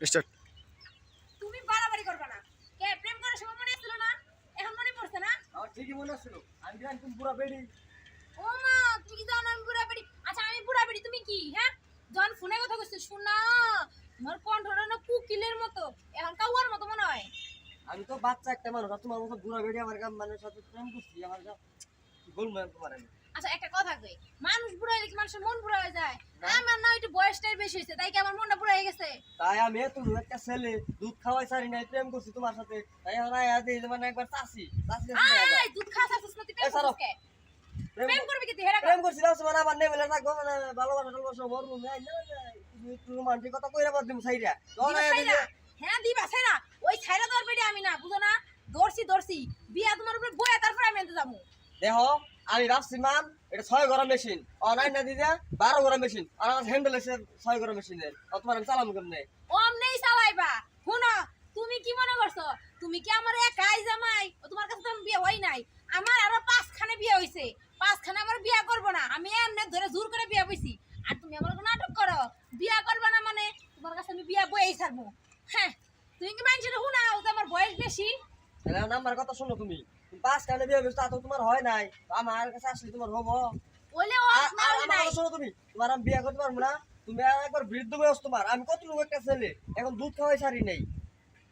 Start. তুমি বাড়াবাড়ি করবে না। কে প্রেম করার সময় মনে ছিল না? এখন মনে পড়ছে না? আমার ঠিকই মনে ছিল। আমি জানি তুমি পুরা বেডি। ও মা, তুমি কি জানো আমি বুড়া বেড়ি? আচ্ছা আমি বুড়া বেড়ি, তুমি কি? হ্যাঁ, যখন ফোনে কথা কইছো শোনা, তোমার কণ্ঠটা না কুকিলের মতো, এখন কাউয়ার মতো মনে হয়। আমি তো বাচ্চা একটা মানুষ, আর তোমার মতো বুড়া বেডি আমার মানে সাথে প্রেম করছি। আমার কি বলবো তোমার আমি। আচ্ছা একটা কথা কই, মানুষ বুড়া হলে কি মানুষের মন বুড়া হয়ে যায়? আমার না একটু বয়সটাই বেশি হয়েছে, তাই কি আমার মনটা বুড়া হয়ে গেছে? তাই আমি তুমি একটা ছেলে দুধ খাওয়াই সারি নাই, প্রেম করছি তোমার সাথে। তাই এখন আয়া দিই মানে একবার চাষি চাষি এই দুধ খাস আসছিস না, তুই প্রেম করছিস কে? প্রেম করবি কি তুই? হেরা কর। প্রেম করছিলাম মানে আমার নেই বলে থাকবো মানে ভালোবাসা টালোবাসা মরবো নাই না। তুমি একটু রোমান্টিক কথা কইরা বাদ দিম সাইরা তখন আয়া দিই যে হ্যাঁ দিবা ছাইরা, ওই ছাইরা তোর বেড়ি আমি না, বুঝো না? দর্শি বিয়া তোমার উপরে বয়া, তারপর আমি আনতে যাবো। দেখো আমি ভাবছি মান এটা 6 গরম মেশিন অনলাইন না দিদা 12 গরম মেশিন আর আমার হ্যান্ডেল আছে 6 গরম মেশিনের। তোমার আমি চালাম কেমনে? অমনেই চালাইবা। শুনো, তুমি কি মনে করছো তুমি কি আমার একাই জামাই? ও তোমার কাছে তো আমি বিয়ে হই নাই, আমার আরো 5খানে বিয়ে হইছে। 5খানে আমার বিয়ে করব না, আমি এমনে ধরে জোর করে বিয়ে হইছি। আর তুমি আমার কোনো নাটক করো, বিয়ে করবে না মানে তোমার কাছে আমি বিয়ে বইই ছাড়বো। হ্যাঁ, তুমি কি মানছো না? শুনাও যে আমার বয়স বেশি। তাহলে আমার কথা শোনো তুমি। তুমি 5 কানে বিয়ে করছো তা তো তোমার হয় নাই। আমার কাছে আসলে তোমার হবো। ওইলে ও আর না আর হইলে আমার নাই। কথা শোনো তুমি। তোমার আমি বিয়ে করতে পারবো না। তুমি একবার বৃদ্ধ বয়স তোমার। আমি কত লোক একটা ছেলে এখন দুধ খাওয়াই সারি নাই।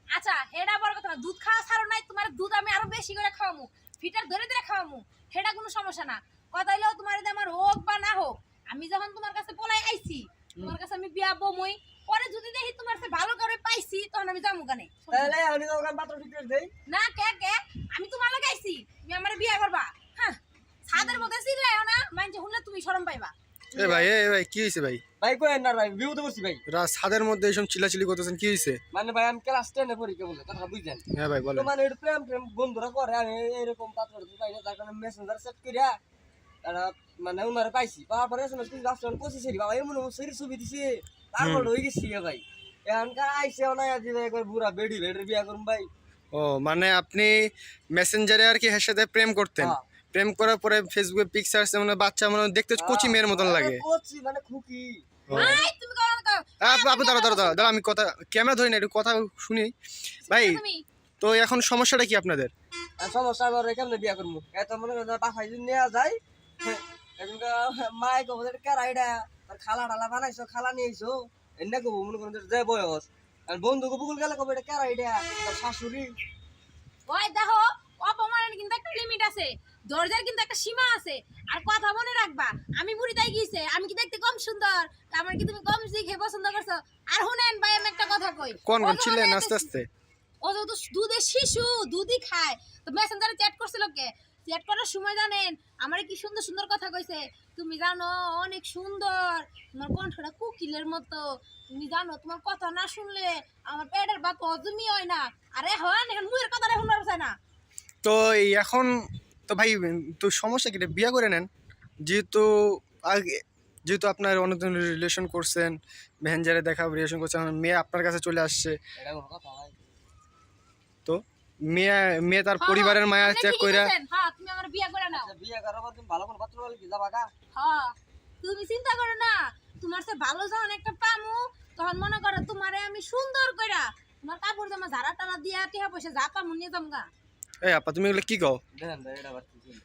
আচ্ছা হেডা বড় কথা না, দুধ খাওয়া ছাড়ো নাই, তোমার দুধ আমি আরো বেশি করে খাওয়ামু, ফিটার ধরে ধরে খাওয়ামু, সেটা কোনো সমস্যা না। কথা হইলো তোমার যদি আমার হোক বা না হোক, আমি যখন তোমার কাছে পলাই আইছি, তোমার কাছে আমি বিয়া বমই, পরে যদি দেখি তোমার কাছে ভালো করে পাইছি, তখন আমি যাবো কানে। তাহলে আমি তো ওখানে পাত্র ঠিক করে দেই। না কে কে, আমি তোমার লাগে আইছি, তুমি আমার বিয়া করবা। হ্যাঁ, ছাদের মধ্যে চিল্লাইও না, মাইন্ডে শুনলে তুমি শরম পাইবা। এ ভাই কি হয়েছে ভাই? ভাই কই না ভাই বিউতে বসি ভাই। ছাদের মধ্যে এইসব চিল্লাচিল্লি করতেছেন, কি হয়েছে? মানে ভাই আমি ক্লাস 10 এ পড়ি কেবল কথা বুঝছেন। হ্যাঁ ভাই বলেন। তো মানে এটা প্রেম প্রেম বন্ধুরা করে আমি এরকম পাত্র তাই না তার কারণে মেসেঞ্জার সেট করিয়া তারা মানে উনারে পাইছি পাওয়ার পরে এসএমএস কিন্তু রাষ্ট্রন কোসি সেরি বাবা এমন সেরি ছবি দিছে তারপর হয়ে গেছি ভাই। এখনকার আইসে না আজি ভাই একবার বুড়া বেডি বেডের বিয়া করুম ভাই। ও মানে আপনি মেসেঞ্জারে আর কি এর সাথে প্রেম করতেন, প্রেম করার পরে ফেসবুকে পিকচার মানে বাচ্চা মানে দেখতে কোচি মেয়ের মতন লাগে। কোচি মানে খুকি। আই তুমি কথা কথা, আপু দাঁড়া আমি কথা ক্যামেরা ধরি না, একটু কথা শুনি ভাই। তুমি তো এখন সমস্যাটা কি আপনাদের? আর সমস্যা আবার কেমনে বিয়া করবো এত মনে করেন বাসায় যদি নেওয়া যায় এখনকার মাই কব কেরাইডা আর খালা টালা বানাইছো খালা নিয়েছো এনে কব মনে করেন যে বয়স আর বন্ধু বুকুল গেলে কব এটা কেরাইডা তার শাশুড়ি। ওই দেখো, অপমানের কিন্তু একটা লিমিট আছে, দরজার কিন্তু একটা সীমা আছে। আর কথা মনে রাখবা, আমি বুড়ি তাই গিয়েছে, আমি কি দেখতে কম সুন্দর? আমার কি তুমি কম দেখে পছন্দ করছো? আর শুনেন ভাই, আমি একটা কথা কই, কোন ও কোন তো ছিলেন মানে আস্তে আস্তে? ও তো দুধের শিশু, দুধই খায়। তো মেসেঞ্জারে চ্যাট করছিল কে? চ্যাট করার সময় জানেন আমার কি সুন্দর সুন্দর কথা কইছে? তুমি জানো অনেক সুন্দর, তোমার কণ্ঠটা কোকিলের মতো, তুমি জানো তোমার কথা না শুনলে আমার পেটের ভাত হজমই হয় না। আর এখন মুখের কথাটা শুনতে পারছে না। তো এই এখন তো ভাই তো সমস্যা কি, বিয়ে করে নেন। যেহেতু আগে যেহেতু আপনার অন্যদিন রিলেশন করছেন, মেসেঞ্জারে দেখা রিলেশন করছেন, মেয়ে আপনার কাছে চলে আসছে, এটা কোনো কথা ভাই। তো মেয়ে মেয়ে তার পরিবারের মায়া আপনি ত্যাগ ঠিকই কইরা বলছেন। হ্যাঁ, তুমি আমার বিয়ে করে নাও। বিয়া করার পর তুমি ভালো কোনো পাত্র বলে কি যাবা কা? হ্যাঁ, তুমি চিন্তা করো না, তোমার সে ভালো যখন একটা পামু, তখন মনে করো তোমারে আমি সুন্দর কইরা তোমার কাপড় জামা ঝাড়া টাড়া দিয়া টিহা পয়সা যা পামু নিয়ে যামগা। এই আপা তুমি এগুলো কি কও? দেখেন ভাই এটা আবার কি ছিল।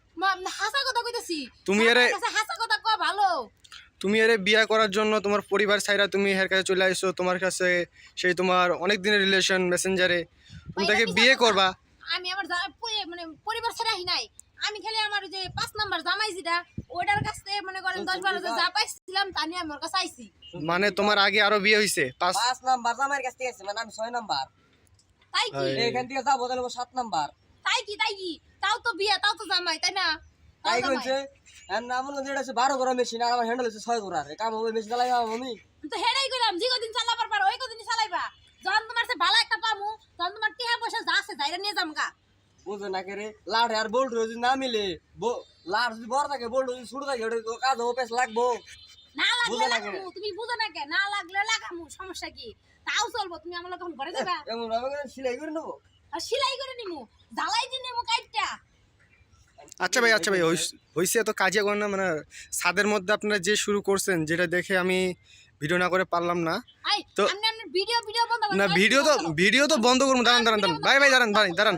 হাসা কথা কইতাছি, তুমি এরে হাসা কথা কও ভালো। তুমি এরে বিয়ে করার জন্য তোমার পরিবার ছাইরা তুমি এর কাছে চলে আইছো, তোমার কাছে সেই তোমার অনেক দিনের রিলেশন মেসেঞ্জারে, তুমি তাকে বিয়ে করবা। আমি আমার মানে পরিবার ছেড়ে আহি নাই, আমি খালি আমার যে 5 নাম্বার জামাই যেটা ওটার কাছে মনে করেন 10-12 যা পাইছিলাম তা নিয়ে আমার কাছে আইছি। মানে তোমার আগে আরো বিয়ে হইছে 5? 5 নাম্বার জামাইয়ের কাছ থেকে আছে মানে আমি 6 নাম্বার। তাই কি? এখান থেকে যাবো তাহলে 7 নাম্বার। তাই কি? তাও তো বিয়া, তাও তো জামাই, তাই না? তাও তাই জামাই। কইছে এর নাম হলো যেটা আছে 12 গরম মেশিন আর আমার হ্যান্ডেল আছে 6 গরার কাম হবে মেশিন চালাই আমি। তো হেডাই কইলাম যে কদিন চালাবার পারো ওই কদিনই চালাইবা। যখন তোমার সে ভালো একটা পামু, তখন তোমার টিহা পয়সা যা আছে যাইরা নিয়ে যামগা। বুঝে না করে লাড় আর বোল্ট যদি না মিলে লাড় যদি বড় থাকে বোল্ট যদি ছোট থাকে ওটা কাজ হবে পেছ লাগবো। না লাগলে বুঝো না লাগামু, তুমি বুঝো না কে? না লাগলে লাগামু, সমস্যা কি? তাও চলবো, তুমি আমার তখন ঘরে যাবা। এমন ভাবে করে সেলাই করে নেবো। আর সেলাই করে নিমু, জ্বালাই দিয়ে নিমু কাইটটা। আচ্ছা ভাই হইছে, এত কাজে করেন না। মানে ছাদের মধ্যে আপনারা যে শুরু করছেন, যেটা দেখে আমি ভিডিও না করে পারলাম না। আই তো- আপনি আপনার ভিডিও বন্ধ করেন না ভাই, ভিডিও তো বন্ধ করবো, দাঁড়ান দাঁড়ান দাঁড়ান ভাই ভাই দাঁড়ান ভাই দাঁড়ান